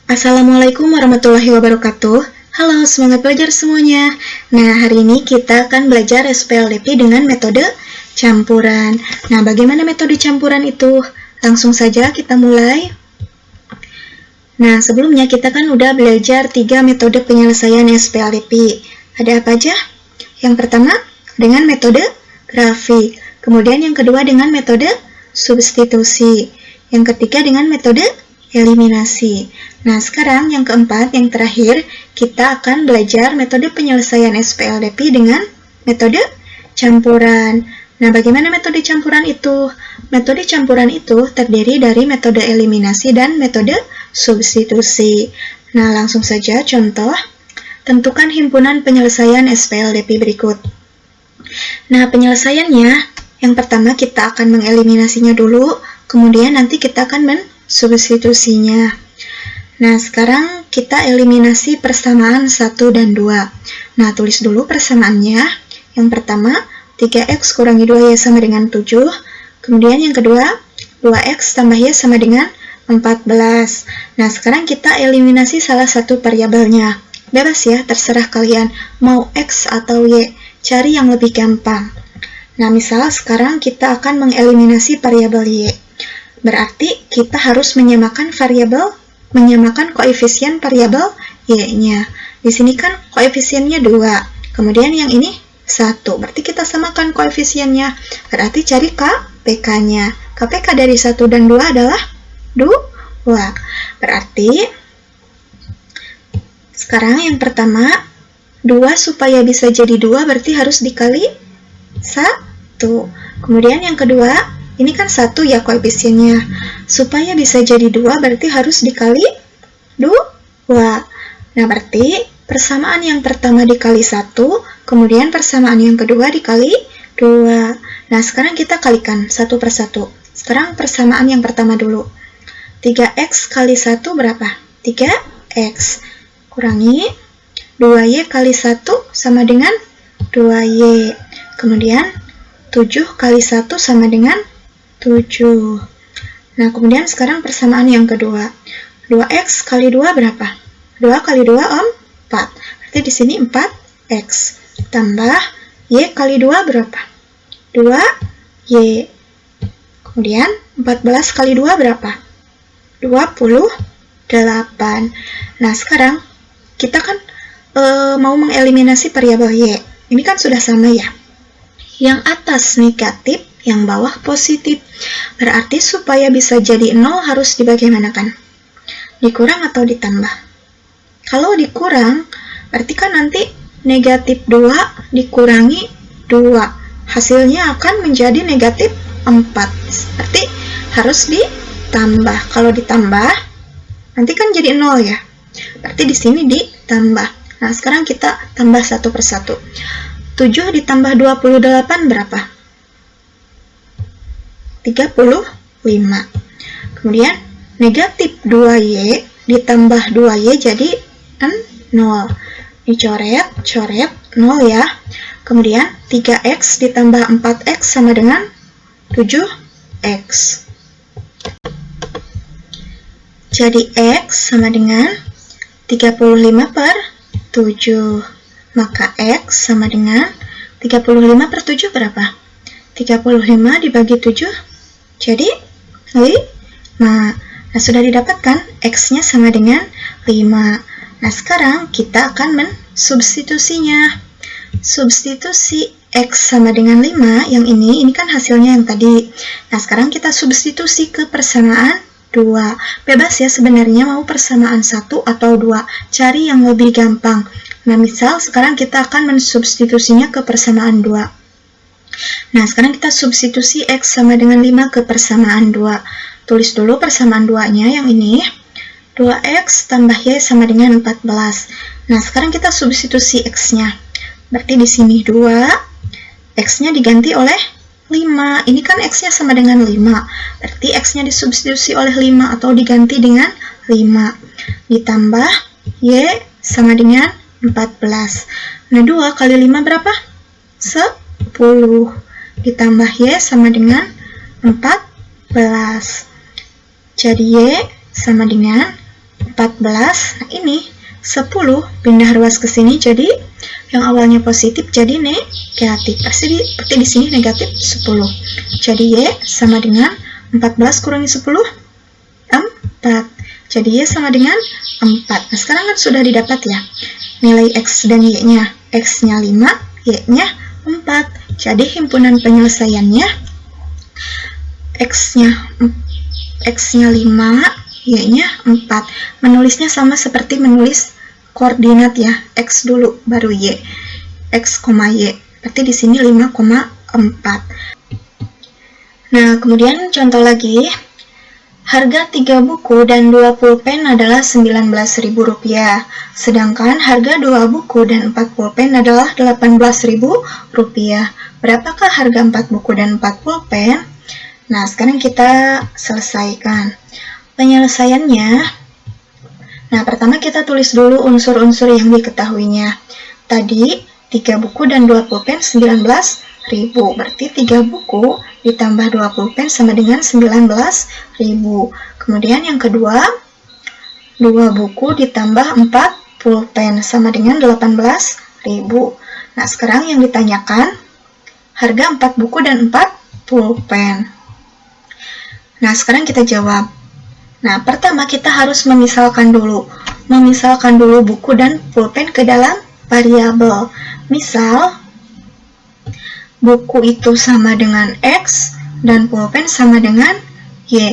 Assalamualaikum warahmatullahi wabarakatuh. Halo, semangat belajar semuanya. Nah, hari ini kita akan belajar SPLDP dengan metode campuran. Nah, bagaimana metode campuran itu? Langsung saja kita mulai. Nah, sebelumnya kita kan udah belajar 3 metode penyelesaian SPLDP. Ada apa aja? Yang pertama, dengan metode grafik. Kemudian yang kedua dengan metode substitusi. Yang ketiga dengan metode eliminasi. Nah, sekarang yang keempat, yang terakhir, kita akan belajar metode penyelesaian SPLDP dengan metode campuran. Nah, bagaimana metode campuran itu? Metode campuran itu terdiri dari metode eliminasi dan metode substitusi. Nah, langsung saja contoh. Tentukan himpunan penyelesaian SPLDP berikut. Nah, penyelesaiannya, yang pertama kita akan mengeliminasinya dulu, kemudian nanti kita akan mensubstitusinya. Nah, sekarang kita eliminasi persamaan 1 dan 2. Nah, tulis dulu persamaannya. Yang pertama, 3x kurangi 2y sama dengan 7. Kemudian yang kedua, 2x tambah y sama dengan 14. Nah, sekarang kita eliminasi salah satu variabelnya. Bebas ya, terserah kalian mau x atau y. Cari yang lebih gampang. Nah, misal sekarang kita akan mengeliminasi variabel y. Berarti kita harus menyamakan koefisien variabel y-nya. Di sini kan koefisiennya 2. Kemudian yang ini 1. Berarti kita samakan koefisiennya. Berarti cari KPK-nya. KPK dari 1 dan 2 adalah 2. Berarti sekarang yang pertama, 2 supaya bisa jadi 2 berarti harus dikali 1. Kemudian yang kedua, ini kan 1 ya koefisiennya. Supaya bisa jadi 2 berarti harus dikali 2. Nah, berarti persamaan yang pertama dikali 1, kemudian persamaan yang kedua dikali 2. Nah, sekarang kita kalikan satu per satu. Sekarang persamaan yang pertama dulu. 3x kali 1 berapa? 3x. Kurangi 2y kali 1 sama dengan 2y. Kemudian 7 kali 1 sama dengan 7. Nah, kemudian sekarang persamaan yang kedua. 2x kali 2 berapa? 2 kali 2, 4. Berarti di sini 4x. Tambah y kali 2 berapa? 2y. Kemudian 14 kali 2 berapa? 28. Nah, sekarang kita kan mau mengeliminasi variabel y. Ini kan sudah sama ya. Yang atas negatif, yang bawah positif. Berarti supaya bisa jadi 0 harus dibagaimanakan? Dikurang atau ditambah? Kalau dikurang, berarti kan nanti negatif 2 dikurangi 2. Hasilnya akan menjadi negatif 4. Berarti harus ditambah. Kalau ditambah, nanti kan jadi 0 ya. Berarti di sini ditambah. Nah, sekarang kita tambah satu per satu. 7 ditambah 28 berapa? 35. Kemudian negatif 2y ditambah 2y jadi 0. Dicoret, 0 ya. Kemudian 3x ditambah 4x sama dengan 7x. Jadi x sama dengan 35 per 7. Maka x sama dengan 35 per 7 berapa? 35 dibagi 7 jadi 5. Nah, sudah didapatkan x-nya sama dengan 5. Nah, sekarang kita akan mensubstitusinya. Substitusi x sama dengan 5, yang ini kan hasilnya yang tadi. Nah, sekarang kita substitusi ke persamaan 2. Bebas ya sebenarnya mau persamaan 1 atau 2. Cari yang lebih gampang. Nah, misal sekarang kita akan mensubstitusinya ke persamaan 2. Nah, sekarang kita substitusi x sama dengan 5 ke persamaan 2. Tulis dulu persamaan 2-nya yang ini. 2x tambah y sama dengan 14. Nah, sekarang kita substitusi x-nya. Berarti di sini 2, x-nya diganti oleh 5. Ini kan x-nya sama dengan 5. Berarti x-nya disubstitusi oleh 5 atau diganti dengan 5. Ditambah y sama dengan 14. Nah, 2 kali 5 berapa? 10. Ditambah y sama dengan 14. Jadi y sama dengan 14. Nah, ini 10 pindah ruas ke sini, jadi yang awalnya positif jadi negatif. Seperti di sini negatif 10. Jadi Y sama dengan 14 kurangi 10, 4. Jadi Y sama dengan 4. Nah, sekarang kan sudah didapat ya nilai X dan Y-nya. X-nya 5, Y-nya 4. Jadi himpunan penyelesaiannya X-nya 5, Y-nya 4. Menulisnya sama seperti menulis koordinat ya. X dulu baru Y. X, Y. Berarti di sini 5,4. Nah, kemudian contoh lagi. Harga 3 buku dan 2 pulpen adalah Rp19.000. Sedangkan harga 2 buku dan 4 pulpen adalah Rp18.000. Berapakah harga 4 buku dan 4 pulpen? Nah, sekarang kita selesaikan penyelesaiannya. Nah, pertama kita tulis dulu unsur-unsur yang diketahuinya. Tadi 3 buku dan 2 pulpen 19.000. Berarti 3 buku ditambah 2 pulpen sama dengan 19.000. Kemudian yang kedua, 2 buku ditambah 4 pulpen sama dengan 18.000. Nah, sekarang yang ditanyakan harga 4 buku dan 4 pulpen. Nah, sekarang kita jawab. Nah, pertama kita harus memisalkan dulu buku dan pulpen ke dalam variabel. Misal, buku itu sama dengan X dan pulpen sama dengan Y.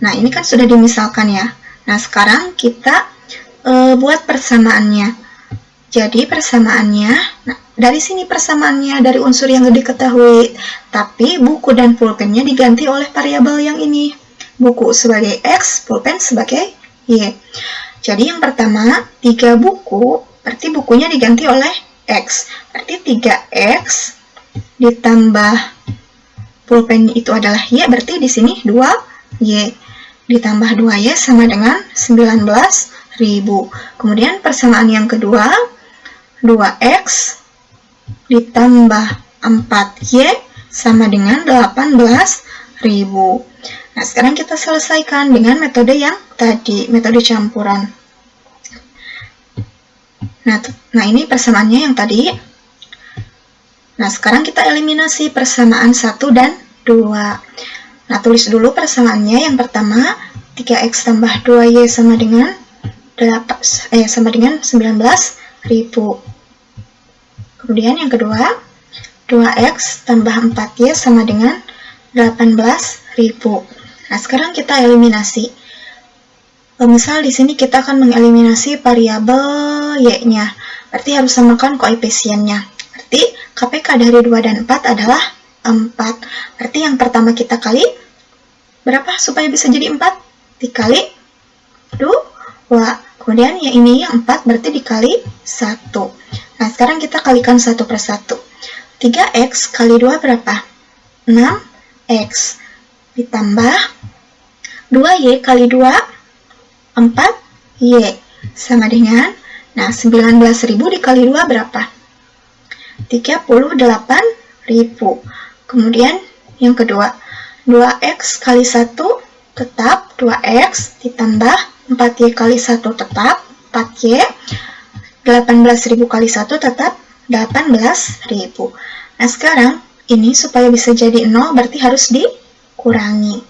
Nah, ini kan sudah dimisalkan ya. Nah, sekarang kita buat persamaannya. Jadi persamaannya, nah, dari sini persamaannya dari unsur yang diketahui, tapi buku dan pulpennya diganti oleh variabel yang ini. Buku sebagai X, pulpen sebagai Y. Jadi yang pertama, 3 buku, berarti bukunya diganti oleh X. Berarti 3X ditambah pulpen itu adalah Y, berarti di sini 2Y. Ditambah 2Y sama dengan 19.000. Kemudian persamaan yang kedua, 2X ditambah 4Y sama dengan 18.000. Nah, sekarang kita selesaikan dengan metode yang tadi, metode campuran. Nah, ini persamaannya yang tadi. Nah, sekarang kita eliminasi persamaan 1 dan 2. Nah, tulis dulu persamaannya. Yang pertama, 3X tambah 2Y sama dengan 19.000. Kemudian yang kedua, 2X tambah 4Y sama dengan 18.000. Nah, sekarang kita eliminasi. Misal di sini kita akan mengeliminasi variabel Y-nya. Berarti harus samakan koefisiennya. Berarti KPK dari 2 dan 4 adalah 4. Berarti yang pertama kita kali berapa supaya bisa jadi 4? Dikali 2. Kemudian yang ini yang 4 berarti dikali 1. Nah, sekarang kita kalikan satu per satu. 3X kali 2 berapa? 6X. Ditambah 2Y kali 2, 4Y. Sama dengan, nah 19.000 dikali 2 berapa? 38.000. Kemudian yang kedua, 2X kali 1 tetap 2X ditambah 4Y kali 1 tetap 4Y. 18.000 kali 1 tetap 18.000. Nah, sekarang ini supaya bisa jadi 0 berarti harus dikurangi.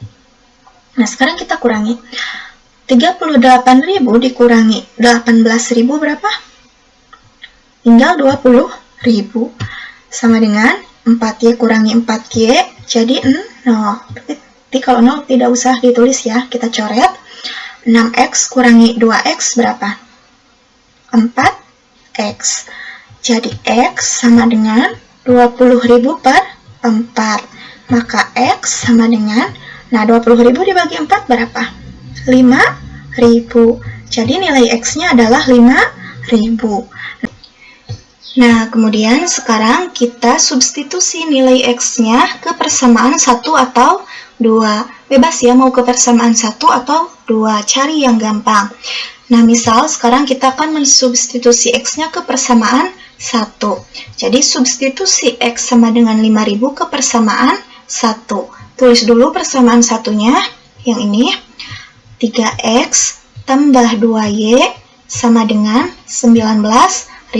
Nah, sekarang kita kurangi. 38.000 dikurangi 18.000 berapa? Tinggal 20.000. Sama dengan 4Y kurangi 4Y jadi 0. Berarti kalau 0 tidak usah ditulis ya, kita coret. 6X kurangi 2X berapa? 4X. Jadi X sama dengan 20.000 per 4. Maka X sama dengan, nah 20.000 dibagi 4 berapa? 5.000. Jadi nilai X-nya adalah 5.000. Nah, kemudian sekarang kita substitusi nilai X-nya ke persamaan 1 atau 2. Bebas ya, mau ke persamaan 1 atau 2. Cari yang gampang. Nah, misal sekarang kita akan mensubstitusi X-nya ke persamaan 1. Jadi, substitusi X sama dengan 5.000 ke persamaan 1. Tulis dulu persamaan satunya, yang ini. 3X tambah 2Y sama dengan 19.000.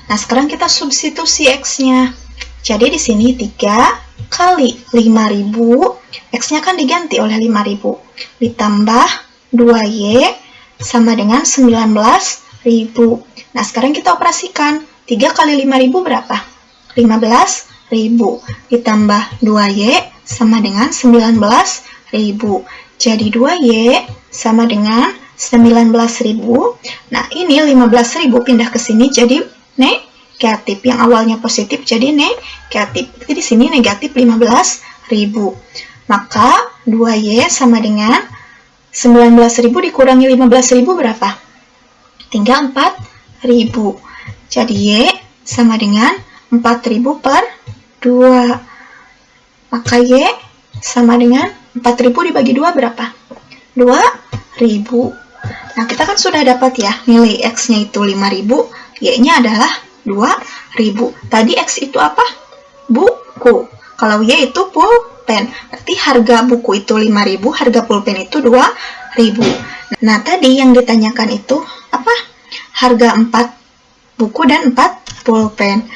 Nah, sekarang kita substitusi X-nya. Jadi di sini 3 kali 5.000, X-nya kan diganti oleh 5.000, ditambah 2Y sama dengan 19.000. Nah, sekarang kita operasikan. 3 kali 5.000 berapa? 15.000. Ditambah 2Y sama dengan 19.000. Jadi 2Y sama dengan 19.000. Nah, ini 15.000 pindah ke sini jadi negatif. Yang awalnya positif jadi negatif. Jadi di sini negatif 15.000. Maka 2Y sama dengan 19.000 dikurangi 15.000 berapa? Tinggal 4.000. Jadi Y sama dengan 4.000 per 2. Maka Y sama dengan 4.000 dibagi 2 berapa? 2.000. Nah, kita kan sudah dapat ya, nilai X-nya itu 5.000, Y-nya adalah 2.000. Tadi X itu apa? Buku. Kalau Y itu pulpen. Berarti harga buku itu 5.000, harga pulpen itu 2.000. Nah, tadi yang ditanyakan itu apa? Harga 4 buku dan 4 pulpen.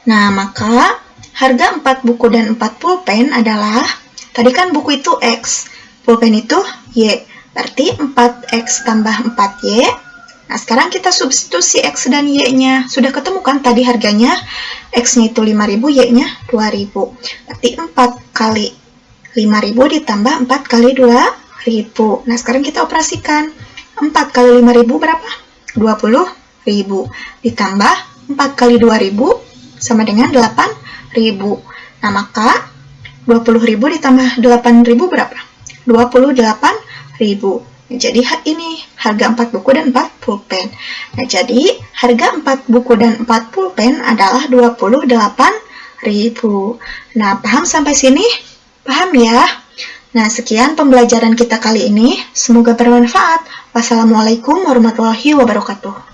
Nah, maka harga 4 buku dan 4 pulpen adalah, tadi kan buku itu X, pulpen itu Y. Berarti 4X tambah 4Y. Nah, sekarang kita substitusi X dan Y-nya. Sudah ketemu kan tadi harganya? X-nya itu 5.000, Y-nya 2.000. Berarti 4 kali 5.000 ditambah 4 kali 2.000. Nah, sekarang kita operasikan. 4 kali 5.000 berapa? 20.000. Ditambah 4 kali 2.000 sama dengan 8.000. Nah, maka 20.000 ditambah 8.000 berapa? 28.000. Jadi ini harga 4 buku dan 4 pulpen. Nah, jadi harga 4 buku dan 4 pulpen adalah 28.000. Nah, paham sampai sini? Paham ya? Nah, sekian pembelajaran kita kali ini. Semoga bermanfaat. Wassalamualaikum warahmatullahi wabarakatuh.